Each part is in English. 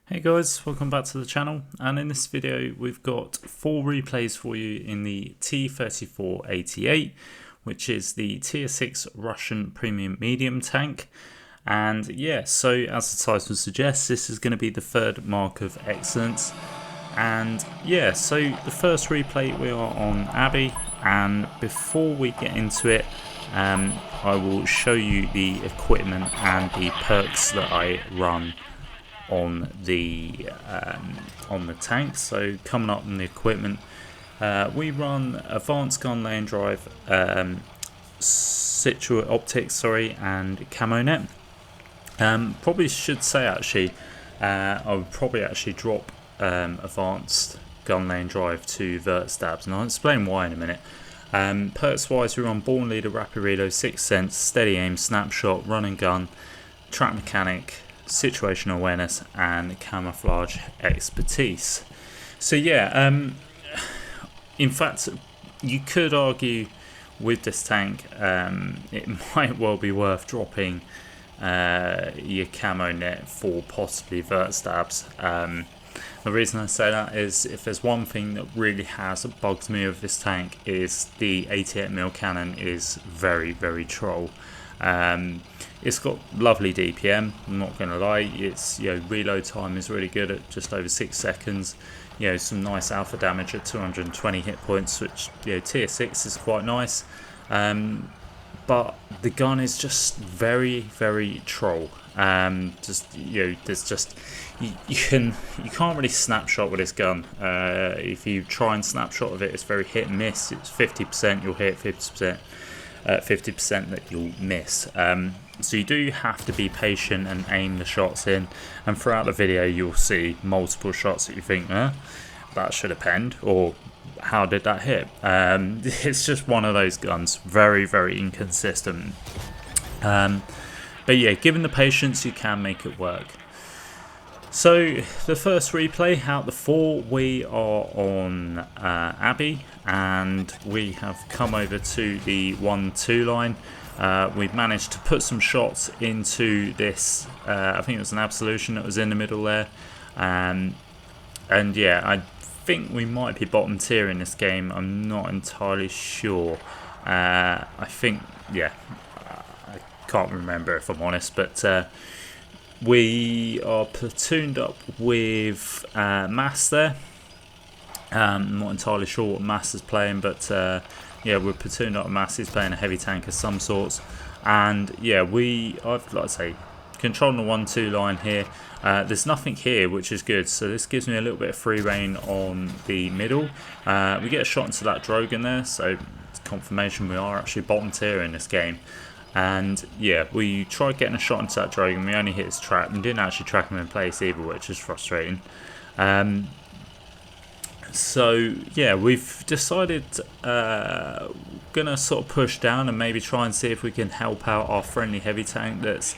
Hey guys, welcome back to the channel, and in this video we've got 4 replays for you in the T-34-88, which is the tier 6 Russian premium medium tank. And yeah, so as the title suggests, this is going to be the third mark of excellence. And yeah, so the first replay we are on Abbey, and before we get into it, I will show you the equipment and the perks that I run on the tank. So coming up on the equipment, we run advanced gun lane drive, Situate optics, and camo net. Probably should say actually, I would probably actually drop advanced gun lane drive to vert stabs, and I'll explain why in a minute. Perks wise, we run born leader, rapid reload, sixth sense, steady aim, snapshot, run and gun, track mechanic, situational awareness, and camouflage expertise. So yeah, in fact you could argue with this tank it might well be worth dropping your camo net for possibly vert stabs. The reason I say that is, if there's one thing that really has bugged me with this tank, is the 88mm cannon is very troll. It's got lovely DPM, I'm not going to lie. It's, reload time is really good at just over 6 seconds. Some nice alpha damage at 220 hit points, which tier 6 is quite nice. But the gun is just very troll. There's just you can't really snapshot with this gun. If you try and snapshot with it, it's very hit and miss. It's 50% you'll hit, 50%. 50% that you'll miss. So you do have to be patient and aim the shots in, and throughout the video you'll see multiple shots that you think, that should have penned, or how did that hit? It's just one of those guns, very inconsistent. But yeah, given the patience, you can make it work. So the first replay out the 4, we are on Abbey, and we have come over to the 1-2 line. We've managed to put some shots into this, I think it was an absolution that was in the middle there. And yeah, I think we might be bottom tier in this game, I'm not entirely sure. I think, yeah, I can't remember if I'm honest, but we are platooned up with Mass there. I'm not entirely sure what Mass is playing, but yeah, we're platooned up with Mass. He's playing a heavy tank of some sorts, and yeah, I've, like I say, controlling the 1-2 line here. There's nothing here, which is good, so this gives me a little bit of free reign on the middle. We get a shot into that Drogon there, so it's confirmation we are actually bottom tier in this game. And yeah, we tried getting a shot into that Drogon, we only hit his trap and didn't actually track him in place either, which is frustrating. So yeah, we've decided gonna sort of push down and maybe try and see if we can help out our friendly heavy tank that's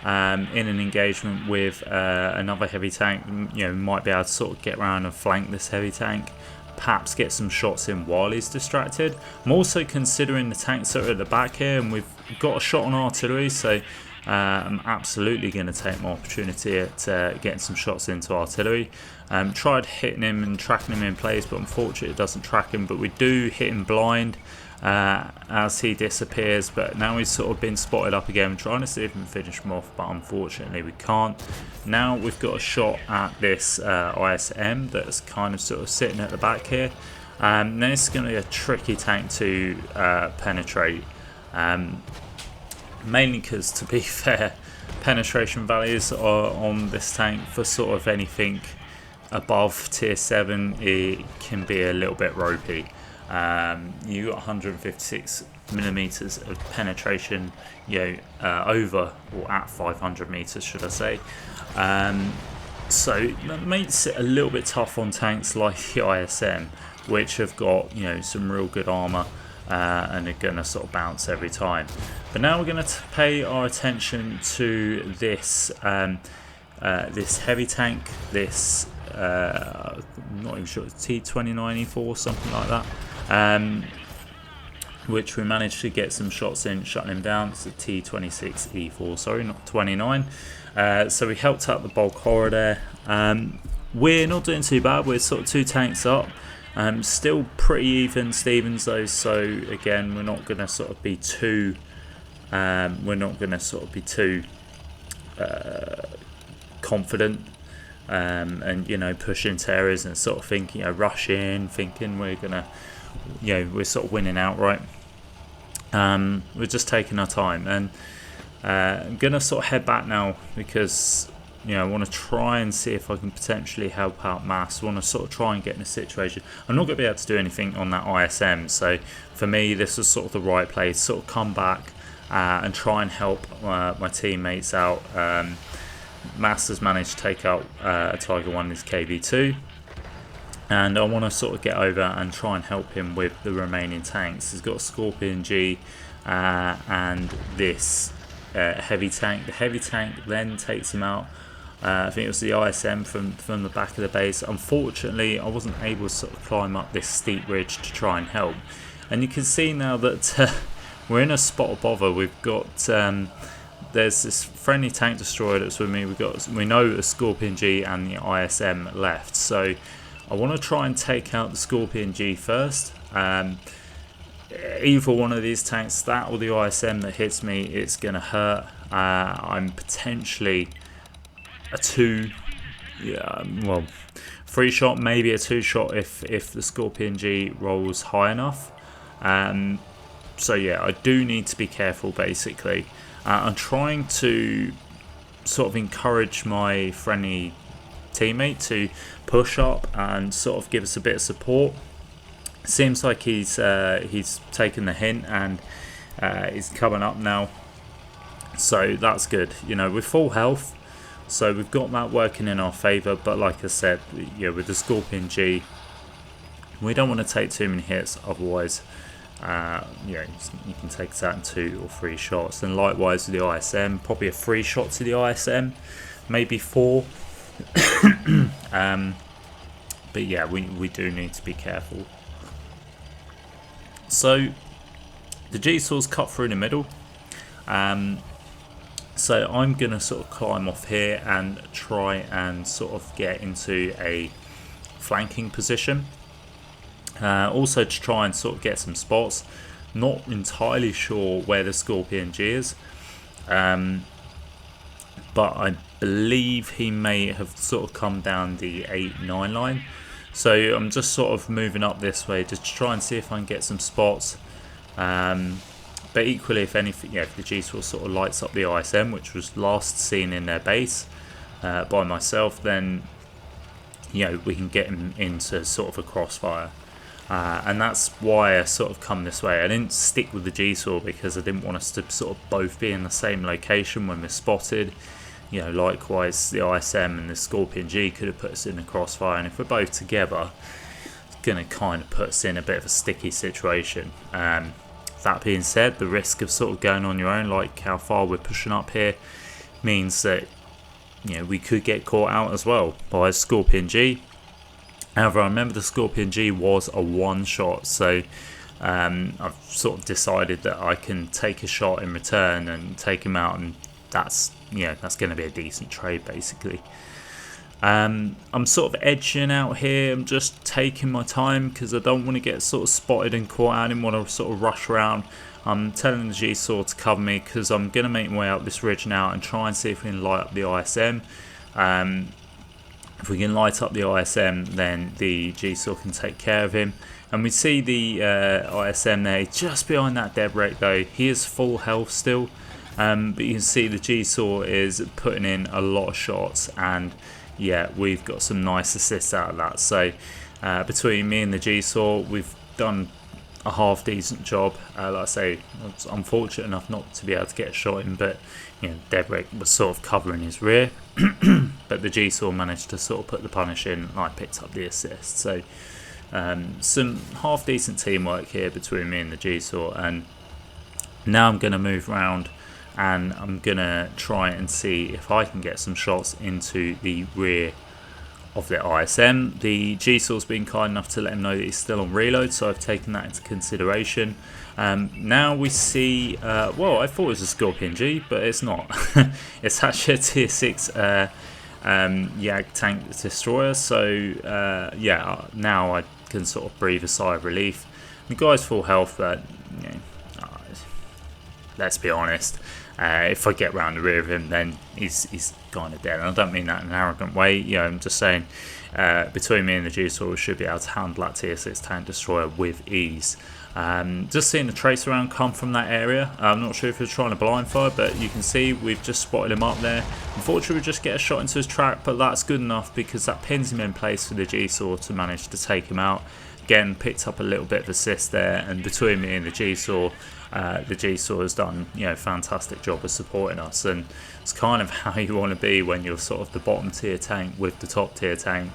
in an engagement with another heavy tank. Might be able to sort of get around and flank this heavy tank, perhaps get some shots in while he's distracted. I'm also considering the tanks that are at the back here, and we've got a shot on artillery, so I'm absolutely going to take my opportunity at getting some shots into artillery. Tried hitting him and tracking him in place, but unfortunately it doesn't track him, but we do hit him blind as he disappears. But now he's sort of been spotted up again. We're trying to see if we can finish him off, but unfortunately we can't. Now we've got a shot at this ISM that's kind of sort of sitting at the back here. Now this is going to be a tricky tank to penetrate, mainly because, to be fair, penetration values are on this tank for sort of anything above tier 7, it can be a little bit ropey. You got 156mm of penetration, over or at 500 meters, should I say. So that makes it a little bit tough on tanks like the ISM, which have got some real good armor and are gonna sort of bounce every time. But now we're gonna pay our attention to this this heavy tank, this I'm not even sure, it's T-34-88, something like that, which we managed to get some shots in, shutting him down. It's a T-26-E4, sorry, not 29. So we helped out the bulk horror there, We're not doing too bad. We're sort of 2 tanks up. Still pretty even Stevens though. So again, we're not going to sort of be too. Confident. And push into areas and sort of think, rush in, thinking we're gonna, we're sort of winning outright. We're just taking our time, and I'm gonna sort of head back now because I want to try and see if I can potentially help out Mass. I want to sort of try and get in a situation. I'm not going to be able to do anything on that ISM, so for me this is sort of the right place. Sort of come back and try and help my teammates out. Mass has managed to take out a Tiger 1 in his KV2, and I want to sort of get over and try and help him with the remaining tanks. He's got a Scorpion G and this heavy tank. The heavy tank then takes him out. I think it was the ISM from the back of the base. Unfortunately, I wasn't able to sort of climb up this steep ridge to try and help. And you can see now that we're in a spot of bother. We've got there's this friendly tank destroyer that's with me. We know a Scorpion G and the ISM left, so I want to try and take out the Scorpion G first. Either one of these tanks, that or the ISM that hits me, it's gonna hurt. I'm potentially a 2, well, 3 shot, maybe a 2 shot if the Scorpion G rolls high enough. So yeah, I do need to be careful basically. I'm trying to sort of encourage my friendly teammate to push up and sort of give us a bit of support. Seems like he's taken the hint and he's coming up now, so that's good. We're full health, so we've got that working in our favour. But like I said, with the Scorpion G, we don't want to take too many hits, otherwise you can take us out in 2 or 3 shots. And likewise with the ISM, probably a 3 shot to the ISM, maybe 4. But yeah, we do need to be careful. So the G-Saw's cut through the middle, so I'm gonna sort of climb off here and try and sort of get into a flanking position. Also to try and sort of get some spots. Not entirely sure where the Scorpion G is, but I believe he may have sort of come down the 8-9 line. So I'm just sort of moving up this way just to try and see if I can get some spots. But equally, if anything, if the G-Saw sort of lights up the ISM, which was last seen in their base by myself, then we can get him into sort of a crossfire. And that's why I sort of come this way. I didn't stick with the G-Saw because I didn't want us to sort of both be in the same location when we're spotted. Likewise the ISM and the Scorpion G could have put us in a crossfire, and if we're both together, it's going to kind of put us in a bit of a sticky situation. That being said, the risk of sort of going on your own, like how far we're pushing up here, means that we could get caught out as well by a Scorpion G. However, I remember the Scorpion G was a 1 shot, so I've sort of decided that I can take a shot in return and take him out, and that's going to be a decent trade basically. I'm sort of edging out here. I'm just taking my time because I don't want to get sort of spotted and caught out. I didn't want to sort of rush around. I'm telling the G-Saw to cover me because I'm going to make my way up this ridge now and try and see if we can light up the ISM. If we can light up the ISM, then the G-Saw can take care of him. And we see the ISM there, just behind that dead wreck though. He is full health still, but you can see the G-Saw is putting in a lot of shots, and yeah, we've got some nice assists out of that. So between me and the G-Saw, we've done a half decent job. Like I say, I was unfortunate enough not to be able to get a shot in, but Debrick was sort of covering his rear. But the G-Saw managed to sort of put the punish in, and I picked up the assist. So some half decent teamwork here between me and the G-Saw. And now I'm going to move around and I'm going to try and see if I can get some shots into the rear of the ISM. The G-Saw's been kind enough to let him know that he's still on reload, so I've taken that into consideration. Now we see, well, I thought it was a Scorpion G, but it's not. It's actually a tier 6 Yag tank destroyer. So yeah, now I can sort of breathe a sigh of relief. The guy's full health, but you know, let's be honest. If I get round the rear of him, then he's kind of dead. And I don't mean that in an arrogant way. You know, I'm just saying between me and the G-Saw, we should be able to handle that tier 6 tank destroyer with ease. Just seeing the tracer round come from that area. I'm not sure if he's trying to blind fire, but you can see we've just spotted him up there. Unfortunately, we just get a shot into his track, but that's good enough because that pins him in place for the G-Saw to manage to take him out. Again, picked up a little bit of assist there, and between me and the G-Saw has done, you know, fantastic job of supporting us, and it's kind of how you want to be when you're sort of the bottom tier tank with the top tier tank.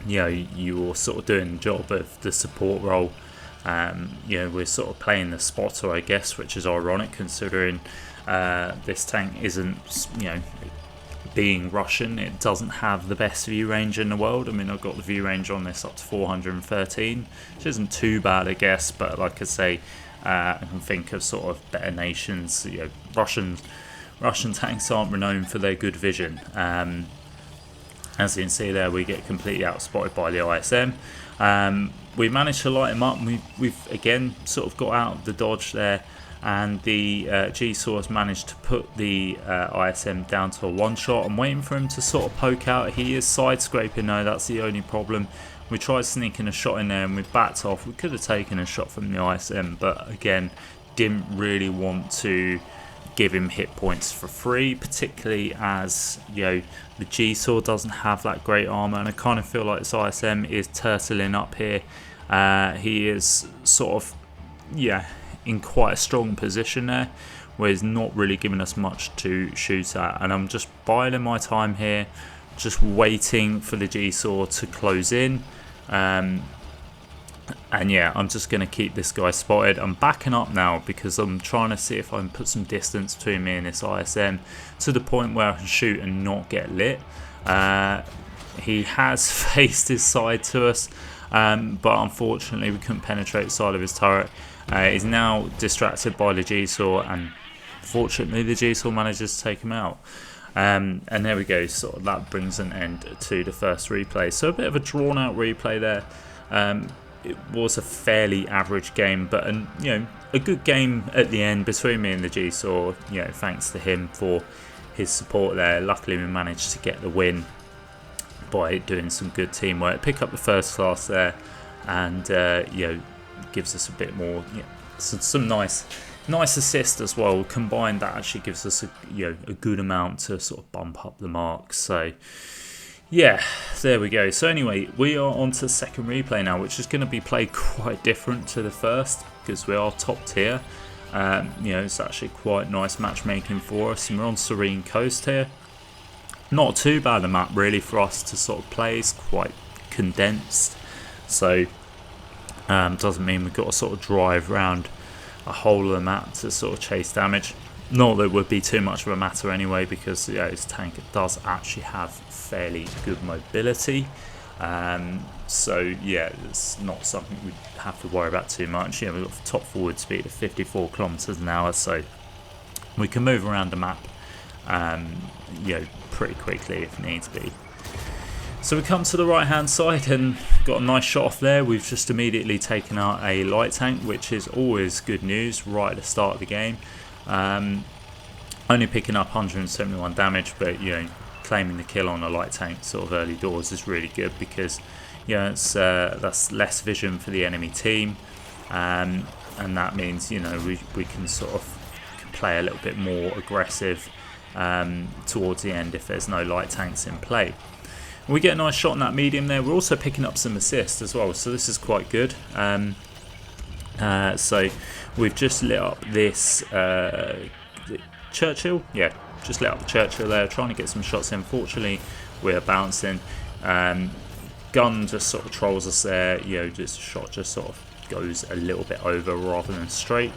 You know, you're sort of doing the job of the support role. You know, we're sort of playing the spotter, I guess, which is ironic considering this tank isn't, you know, being Russian. It doesn't have the best view range in the world. I mean, I've got the view range on this up to 413, which isn't too bad, I guess, but like I say, I can think of sort of better nations. You know, Russian tanks aren't renowned for their good vision. As you can see there, we get completely outspotted by the ISM. We managed to light him up, and we've again sort of got out of the dodge there, and the G-Saw has managed to put the ISM down to a one-shot. I'm waiting for him to sort of poke out. He is side-scraping though, that's the only problem. We tried sneaking a shot in there and we backed off. We could have taken a shot from the ISM, but again, didn't really want to give him hit points for free, particularly as, you know, the G-Saw doesn't have that great armor, and I kind of feel like this ISM is turtling up here. He is sort of, yeah, in quite a strong position there, where he's not really giving us much to shoot at, and I'm just biding my time here, just waiting for the G-Saw to close in. And yeah, I'm just going to keep this guy spotted. I'm backing up now because I'm trying to see if I can put some distance between me and this ISM to the point where I can shoot and not get lit. He has faced his side to us, but unfortunately we couldn't penetrate the side of his turret. He's now distracted by the G-Saw, and fortunately the G-Saw manages to take him out. And there we go, sort of that brings an end to the first replay. So a bit of a drawn out replay there. It was a fairly average game, but you know, a good game at the end between me and the G-Saw. You know, thanks to him for his support there. Luckily we managed to get the win by doing some good teamwork, pick up the first class there, and you know, gives us a bit more, you know, some nice assist as well. Combined, that actually gives us a good amount to sort of bump up the marks. So yeah, there we go. So anyway, we are on to the second replay now, which is going to be played quite different to the first because we are top tier. You know, it's actually quite nice matchmaking for us, and we're on Serene Coast here. Not too bad a map really for us to sort of play. It's quite condensed, so doesn't mean we've got to sort of drive around a whole of the map to sort of chase damage. Not that it would be too much of a matter anyway, because yeah, this tank does actually have fairly good mobility. So yeah, it's not something we have to worry about too much. Yeah, we've got top forward speed of 54 kilometers an hour, so we can move around the map, you know, pretty quickly if needs be. So we come to the right hand side and got a nice shot off there. We've just immediately taken out a light tank, which is always good news right at the start of the game. Only picking up 171 damage, but you know, claiming the kill on a light tank sort of early doors is really good because, you know, it's that's less vision for the enemy team, and that means, you know, we can sort of play a little bit more aggressive towards the end if there's no light tanks in play. We get a nice shot on that medium there. We're also picking up some assists as well, so this is quite good. So we've just lit up this Churchill. Yeah, just lit up the Churchill there, trying to get some shots in. Fortunately, we're bouncing. Gun just sort of trolls us there. You know, just shot just sort of goes a little bit over rather than straight.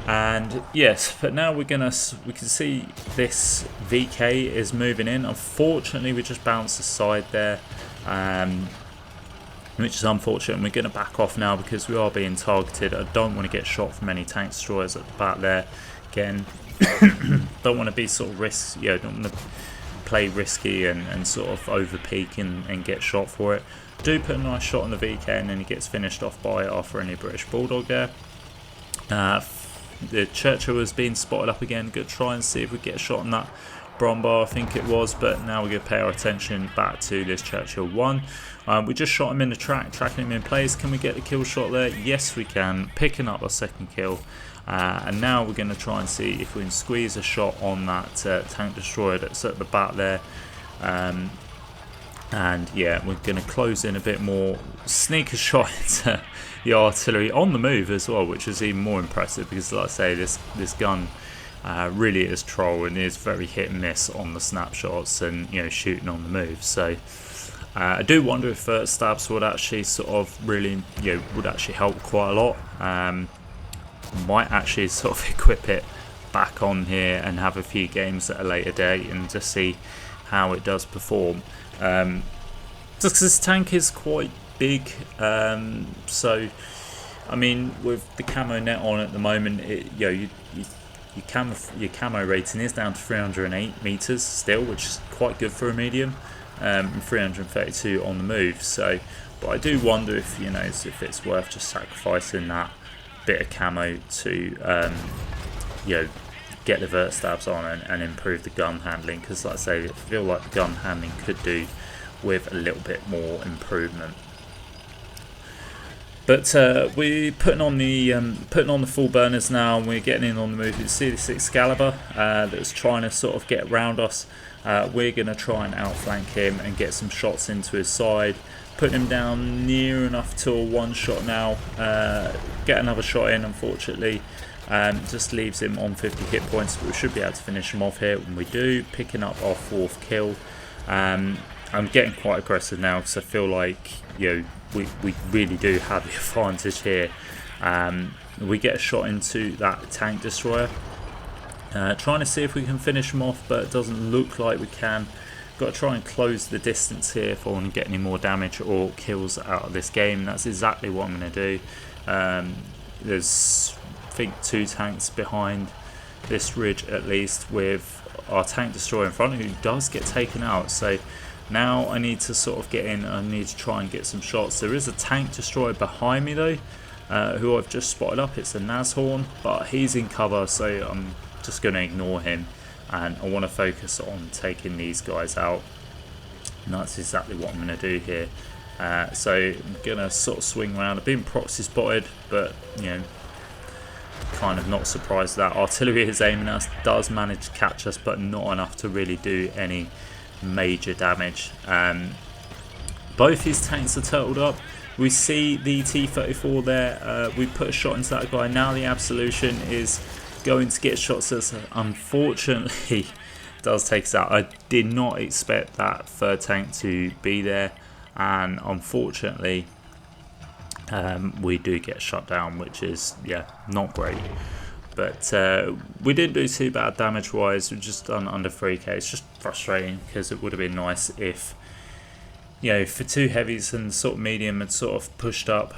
And yes, but now we can see this VK is moving in. Unfortunately, we just bounced aside there, which is unfortunate. We're going to back off now because we are being targeted. I don't want to get shot from any tank destroyers at the back there. Again, don't want to be sort of don't want to play risky and sort of over peak and get shot for it. Do put a nice shot on the VK, and then he gets finished off by our friendly British Bulldog there. The Churchill was being spotted up again. Good try and see if we get a shot on that Brombar, I think it was, but now we're going to pay our attention back to this Churchill 1. We just shot him in the track, tracking him in place. Can we get the kill shot there? Yes, we can. Picking up our second kill. And now we're going to try and see if we can squeeze a shot on that tank destroyer that's at the back there. And yeah, we're going to close in a bit more, sneak a shot into the artillery on the move as well, which is even more impressive because, like I say, this gun really is troll and is very hit and miss on the snapshots and shooting on the move. So I do wonder if stabs would actually sort of really would actually help quite a lot. Might actually sort of equip it back on here and have a few games at a later date and just see how it does perform. Just because this tank is quite big, so I mean with the camo net on at the moment, your camo rating is down to 308 meters still, which is quite good for a medium, and 332 on the move. So, but I do wonder if if it's worth just sacrificing that bit of camo to get the vert stabs on and improve the gun handling, because like I say, I feel like the gun handling could do with a little bit more improvement. But we're putting on the full burners now, and we're getting in on the move. You see this Excalibur that's trying to sort of get around us. We're going to try and outflank him and get some shots into his side. Put him down near enough to a one shot now. Get another shot in, unfortunately. Just leaves him on 50 hit points, but we should be able to finish him off here when we do. Picking up our fourth kill. I'm getting quite aggressive now because I feel like we really do have the advantage here. We get a shot into that tank destroyer. Trying to see if we can finish him off, but it doesn't look like we can. Got to try and close the distance here if I want to get any more damage or kills out of this game. That's exactly what I'm going to do. There's, I think, 2 tanks behind this ridge at least, with our tank destroyer in front who does get taken out. So now I need to sort of get in. I need to try and get some shots. There is a tank destroyer behind me though, who I've just spotted up. It's a Nashorn, but he's in cover, so I'm just going to ignore him. And I want to focus on taking these guys out, and that's exactly what I'm going to do here. So I'm going to sort of swing around. I've been proxy spotted, but kind of not surprised that artillery is aiming us, does manage to catch us, but not enough to really do any major damage. Both his tanks are turtled up. We see the T-34 there. We put a shot into that guy. Now the Absolution is going to get shots as unfortunately does take us out. I did not expect that third tank to be there, and unfortunately we do get shut down, which is not great. But we didn't do too bad damage wise. We've just done under 3k. It's just frustrating because it would have been nice if for 2 heavies and sort of medium had sort of pushed up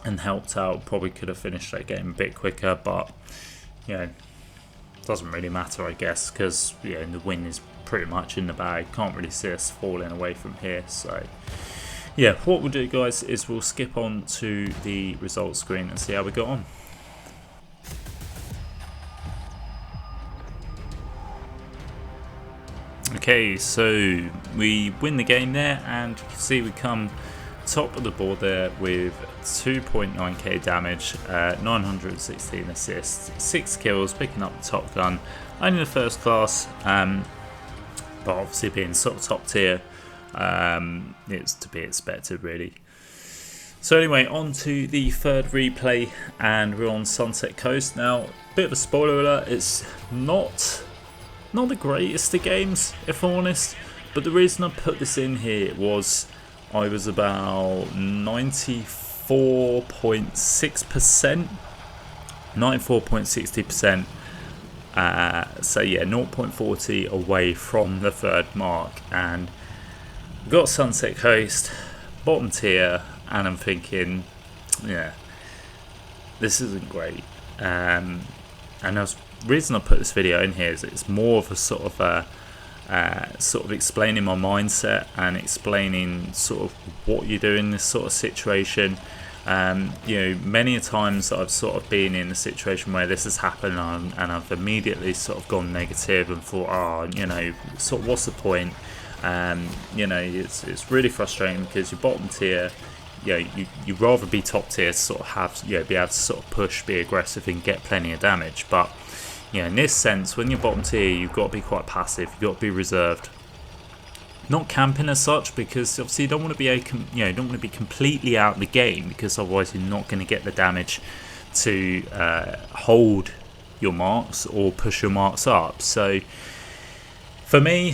and helped out. Probably could have finished that game a bit quicker, but doesn't really matter, I guess, because the win is pretty much in the bag. Can't really see us falling away from here. So what we'll do, guys, is we'll skip on to the results screen and see how we got on. Okay, so we win the game there, and you can see we come top of the board there with 2.9k damage, 916 assists, 6 kills, picking up the top gun, only the first class, but obviously being sort of top tier, it's to be expected really. So anyway, on to the third replay, and we're on Sunset Coast. Now, bit of a spoiler alert, it's not the greatest of games, if I'm honest, but the reason I put this in here was I was about 94.6%, 94.60%, so 0.40 away from the third mark, and got Sunset Coast, bottom tier, and I'm thinking, this isn't great, and I was reason I put this video in here is it's more of a sort of explaining my mindset and explaining sort of what you do in this sort of situation. You know, many a times I've sort of been in a situation where this has happened, and I've immediately sort of gone negative and thought, oh, you know, sort of what's the point? You know, it's really frustrating because you're bottom tier. You know, you'd rather be top tier to sort of have, you know, be able to sort of push, be aggressive and get plenty of damage. But, you know, in this sense, when you're bottom tier, you've got to be quite passive, you've got to be reserved. Not camping as such, because obviously you don't want to be don't want to be completely out of the game, because otherwise you're not going to get the damage to hold your marks or push your marks up. So for me,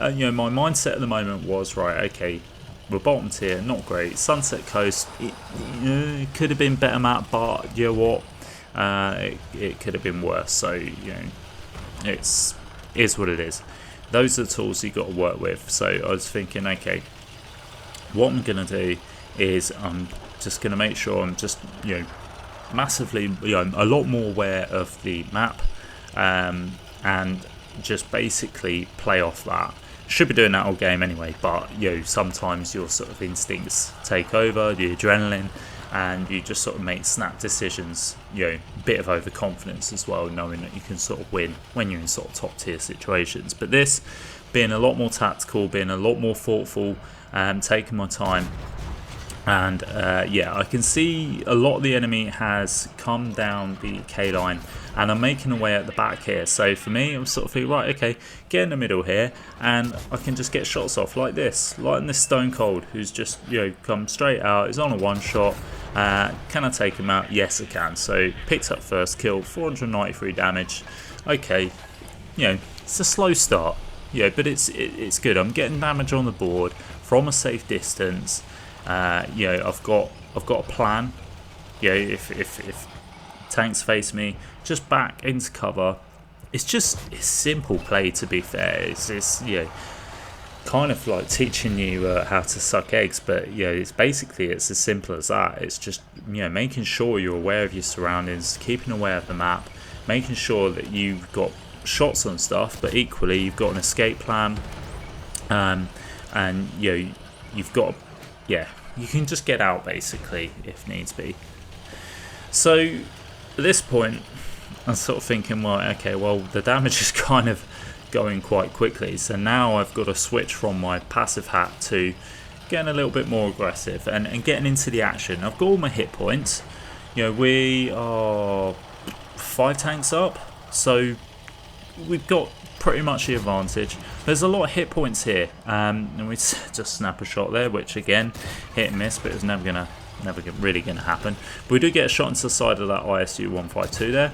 you know, my mindset at the moment was, right, okay, we're bottom tier, not great. Sunset Coast, it could have been better map, but you know what, it could have been worse. So, you know, it's what it is. Those are the tools you've got to work with. So I was thinking, okay, what I'm going to do is I'm just going to make sure I'm just, you know, massively, you know, a lot more aware of the map, and just basically play off that. Should be doing that all game anyway, but you know, sometimes your sort of instincts take over, the adrenaline, and you just sort of make snap decisions. You know, a bit of overconfidence as well, knowing that you can sort of win when you're in sort of top tier situations. But this being a lot more tactical, being a lot more thoughtful, taking my time. And yeah, I can see a lot of the enemy has come down the K line, and I'm making away at the back here. So for me, I'm sort of thinking, right, okay, get in the middle here, and I can just get shots off like this, like in this Stone Cold, who's just, you know, come straight out. He's on a one shot. Can I take him out? Yes, I can. So picked up first kill, 493 damage. Okay, you know, it's a slow start, yeah, but it's good. I'm getting damage on the board from a safe distance. You know, I've got a plan. You know, if tanks face me, just back into cover. It's simple play, to be fair. It's you know, kind of like teaching you how to suck eggs, but you know, it's as simple as that. It's just, you know, making sure you're aware of your surroundings, keeping aware of the map, making sure that you've got shots on stuff, but equally you've got an escape plan, and you know, you've got, yeah, you can just get out basically if needs be. So at this point, I'm sort of thinking, well, okay, well, the damage is kind of going quite quickly, so now I've got to switch from my passive hat to getting a little bit more aggressive and getting into the action. I've got all my hit points. You know, we are 5 tanks up, so we've got pretty much the advantage. There's a lot of hit points here, and we just snap a shot there, which again, hit and miss, but it's never really gonna happen. But we do get a shot into the side of that ISU 152 there,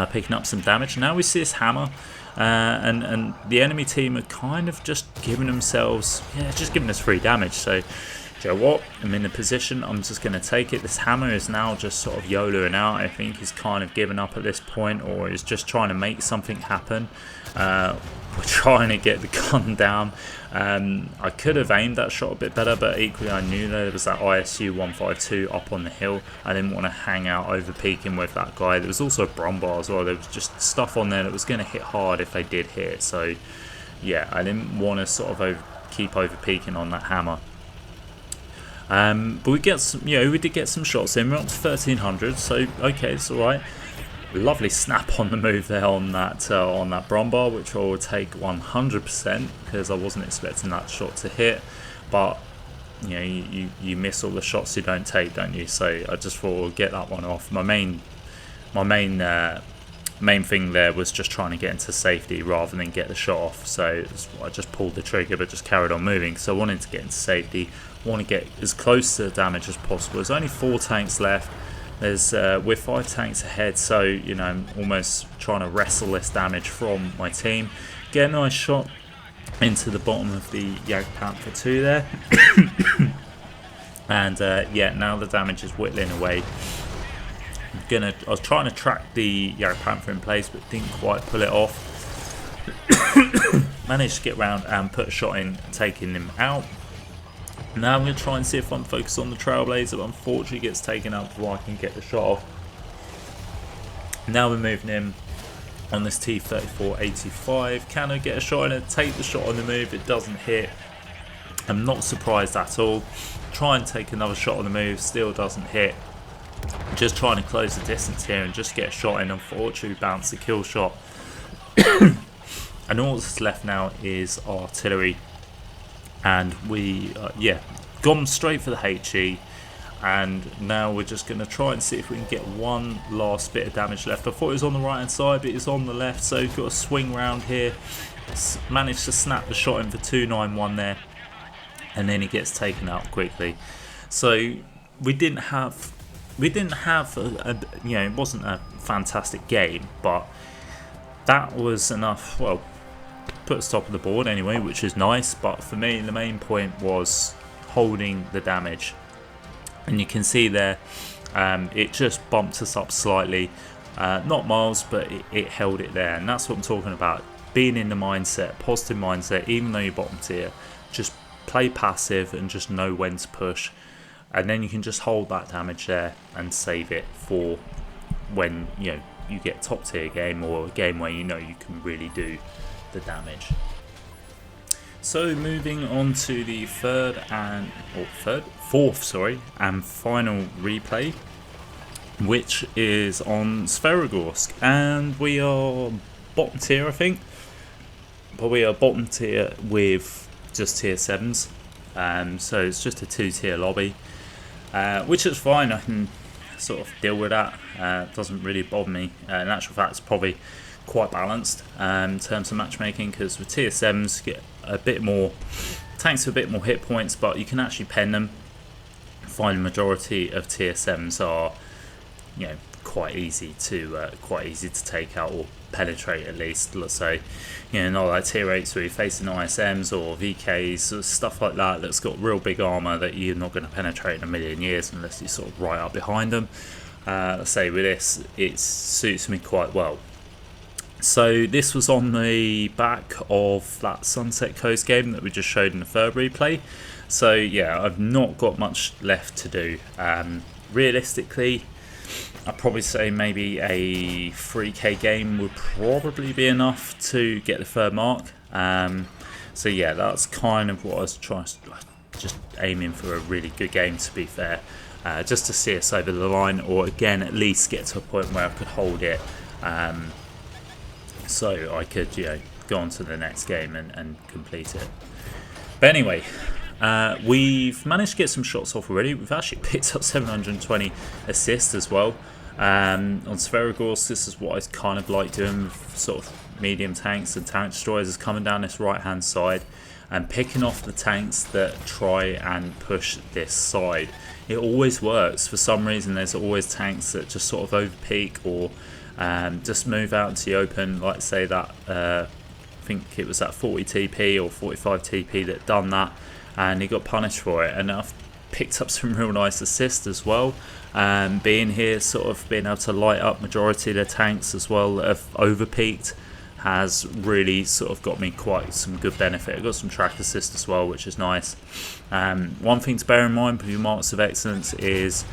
picking up some damage. Now we see this hammer, and the enemy team are kind of just giving themselves, just giving us free damage. So, do you know what? I'm in a position, I'm just going to take it. This hammer is now just sort of YOLOing out. I think he's kind of given up at this point, or he's just trying to make something happen. We're trying to get the gun down. I could have aimed that shot a bit better, but equally I knew there was that ISU 152 up on the hill. I didn't want to hang out over peaking with that guy. There was also a Brumbar as well. There was just stuff on there that was going to hit hard if they did hit. So yeah, I didn't want to sort of keep over peaking on that hammer. But we get some, we did get some shots in. We're up to 1300, so okay, it's all right. Lovely snap on the move there on that Brumbar, which I will take 100% because I wasn't expecting that shot to hit. But you miss all the shots you don't take, don't you? So I just thought we'll get that one off. My main thing there was just trying to get into safety rather than get the shot off. So I just pulled the trigger but just carried on moving. So I wanted to get into safety, want to get as close to the damage as possible. There's only 4 tanks left. We're 5 tanks ahead, so I'm almost trying to wrestle this damage from my team. Get a nice shot into the bottom of the Jagdpanther 2 there. And yeah, now the damage is whittling away. I was trying to track the Jagdpanther in place, but didn't quite pull it off. Managed to get around and put a shot in, taking him out. Now I'm going to try and see if I'm focused on the Trailblazer, but unfortunately gets taken out before I can get the shot off. Now we're moving in. on this T-34-88. Can I get a shot in it? Take the shot on the move. It doesn't hit. I'm not surprised at all. Try and take another shot on the move. Still doesn't hit. Just trying to close the distance here and just get a shot in. Unfortunately, bounce the kill shot. And all that's left now is artillery. And we, gone straight for the HE. And now we're just going to try and see if we can get one last bit of damage left. I thought it was on the right hand side, but it's on the left. So we've got a swing round here. Managed to snap the shot in for 291 there. And then he gets taken out quickly. So we didn't have it wasn't a fantastic game, but that was enough. Well, put us top of the board anyway, which is nice. But for me, the main point was holding the damage. And you can see there, it just bumped us up slightly. Not miles, but it held it there. And that's what I'm talking about. Being in the mindset, positive mindset, even though you're bottom tier, just play passive and just know when to push. And then you can just hold that damage there and save it for when you get top tier game, or a game where you can really do the damage. So moving on to the fourth and final replay, which is on Sverogorsk, and we are bottom tier, I think, but we are bottom tier with just tier 7s, so it's just a 2-tier lobby, which is fine. I can sort of deal with that. It doesn't really bother me. In actual fact, it's probably quite balanced in terms of matchmaking, because with tier 7s you get a bit more tanks with a bit more hit points, but you can actually pen them. I find the majority of tier 7s are quite easy to take out or penetrate, at least. Let's say, not like tier 8s where you're facing ISMs or VKs or stuff like that that's got real big armor that you're not going to penetrate in a million years unless you're sort of right up behind them. Let's say with this, it suits me quite well. So this was on the back of that Sunset Coast game that we just showed in the third replay. So yeah, I've not got much left to do. Realistically, I'd probably say maybe a 3k game would probably be enough to get the third mark. So yeah, that's kind of what I was just aiming for, a really good game, to be fair. Just to see us over the line, or again at least get to a point where I could hold it. So I could go on to the next game and complete it. But anyway, we've managed to get some shots off already. We've actually picked up 720 assists as well. On Sverogorsk, this is what I kind of like doing with sort of medium tanks and tank destroyers, is coming down this right hand side and picking off the tanks that try and push this side. It always works. For some reason, there's always tanks that just sort of overpeak or just move out into the open, like say that I think it was that 40 TP or 45 TP that done that, and he got punished for it. And I've picked up some real nice assists as well, being here, sort of being able to light up majority of the tanks as well that have overpeaked has really sort of got me quite some good benefit. I got some track assist as well, which is nice. One thing to bear in mind with your marks of excellence is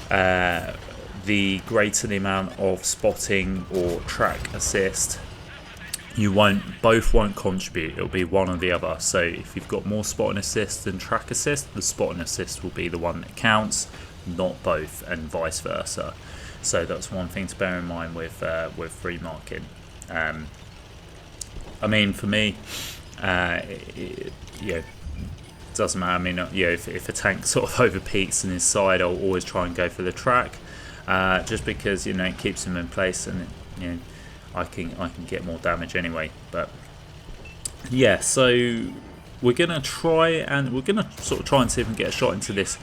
the greater the amount of spotting or track assist, both won't contribute. It'll be one or the other. So if you've got more spotting assist than track assist, the spotting assist will be the one that counts, not both, and vice versa. So that's one thing to bear in mind with free marking. I mean, for me, it doesn't matter. I mean, if a tank sort of overpeaks in his side, I'll always try and go for the track, just because it keeps him in place, and I can get more damage anyway. But yeah, so we're gonna try and see if we can get a shot into this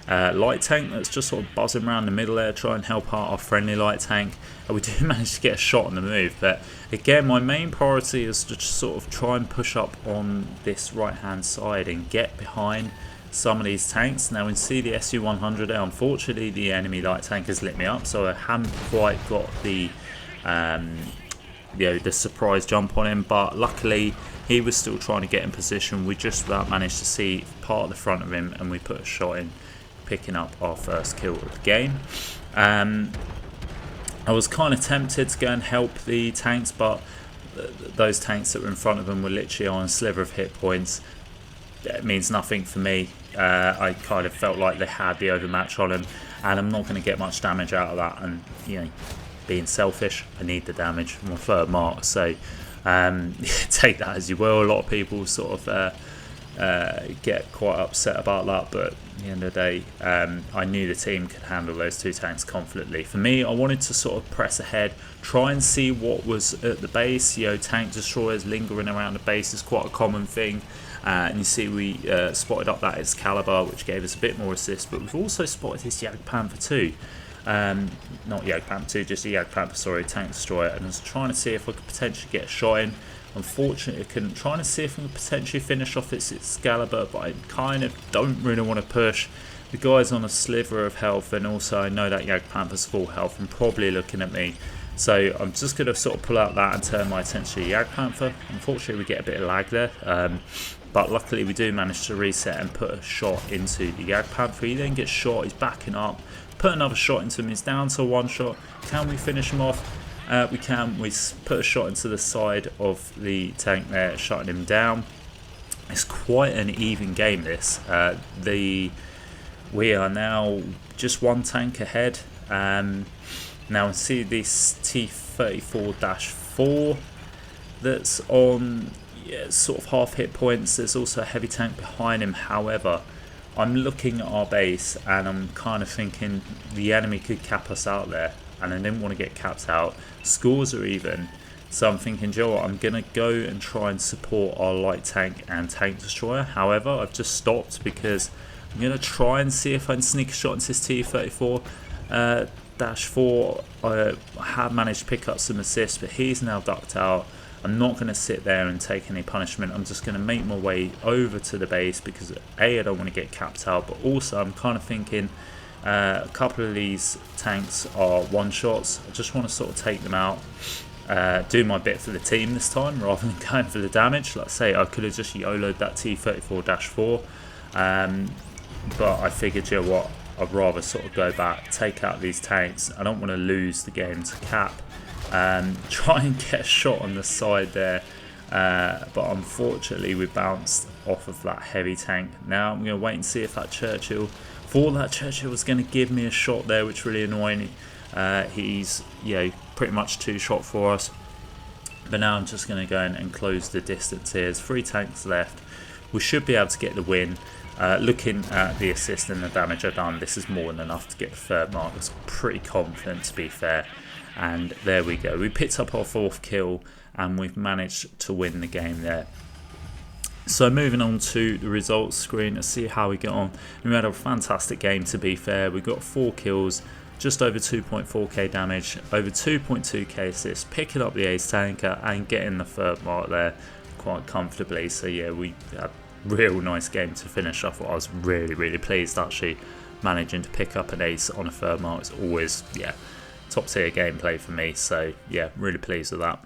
light tank that's just sort of buzzing around the middle there, try and help out our friendly light tank. We do manage to get a shot on the move, but again, my main priority is to just sort of try and push up on this right hand side and get behind some of these tanks. Now we see the SU-100 there. Unfortunately, the enemy light tank has lit me up, so I haven't quite got the the surprise jump on him, but luckily he was still trying to get in position. We just about managed to see part of the front of him, and we put a shot in, picking up our first kill of the game. I was kind of tempted to go and help the tanks, but those tanks that were in front of them were literally on a sliver of hit points. It means nothing for me. I kind of felt like they had the overmatch on them, and I'm not going to get much damage out of that. And being selfish, I need the damage from my third mark. So take that as you will. A lot of people sort of get quite upset about that, but at the end of the day, I knew the team could handle those two tanks confidently. For me, I wanted to sort of press ahead, try and see what was at the base. Tank destroyers lingering around the base is quite a common thing. And you see we spotted up that Excalibur, which gave us a bit more assist, but we've also spotted this Jagdpanther too. Not Jagdpanther 2, just a Jagdpanther, sorry, tank destroyer. And I was trying to see if I could potentially get a shot in. Unfortunately, I couldn't. Trying to see if I could potentially finish off this Excalibur, but I kind of don't really want to push. The guy's on a sliver of health, and also I know that Jagdpanther's full health and probably looking at me. So I'm just going to sort of pull out that and turn my attention to Jagdpanther. Unfortunately, we get a bit of lag there. But luckily we do manage to reset and put a shot into the Jagdpanther. He then gets shot, he's backing up, put another shot into him, he's down to one shot. Can we finish him off? We can. We put a shot into the side of the tank there, shutting him down. It's quite an even game this. We are now just one tank ahead. Now see this T-34-88 that's on sort of half hit points. There's also a heavy tank behind him. However, I'm looking at our base and I'm kind of thinking the enemy could cap us out there, and I didn't want to get capped out. Scores are even, so I'm thinking, Joe, I'm going to go and try and support our light tank and tank destroyer. However, I've just stopped because I'm going to try and see if I can sneak a shot into this T-34-4. I have managed to pick up some assists, but he's now ducked out. I'm not going to sit there and take any punishment. I'm just going to make my way over to the base because A, I don't want to get capped out, but also I'm kind of thinking a couple of these tanks are one shots. I just want to sort of take them out, do my bit for the team this time rather than going for the damage. Like I say, I could have just YOLO'd that T-34-4, but I figured, you know what, I'd rather sort of go back, take out these tanks. I don't want to lose the game to cap. Try and get a shot on the side there, but unfortunately we bounced off of that heavy tank. Now I'm going to wait and see if that Churchill was going to give me a shot there, which is really annoying. He's pretty much two shot for us, but now I'm just going to go in and close the distance here. There's 3 tanks left. We should be able to get the win. Looking at the assist and the damage I've done, this is more than enough to get the third mark. I was pretty confident, to be fair. And there we go. We picked up our 4th kill and we've managed to win the game there. So moving on to the results screen to see how we get on. We had a fantastic game, to be fair. We got 4 kills, just over 2.4k damage, over 2.2k assists, picking up the ace tanker and getting the third mark there quite comfortably. So yeah, we had a real nice game to finish off. I was really pleased actually managing to pick up an ace on a third mark. It's always, top tier gameplay for me, so yeah, really pleased with that.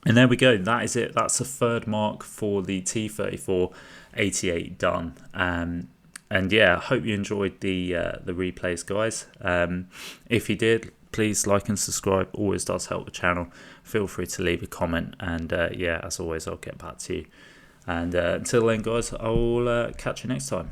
And there we go, that is it. That's the third mark for the T-34-88 done. And yeah, I hope you enjoyed the replays, guys. If you did, please like and subscribe, always does help the channel. Feel free to leave a comment, and yeah, as always, I'll get back to you. And until then, guys, I'll catch you next time.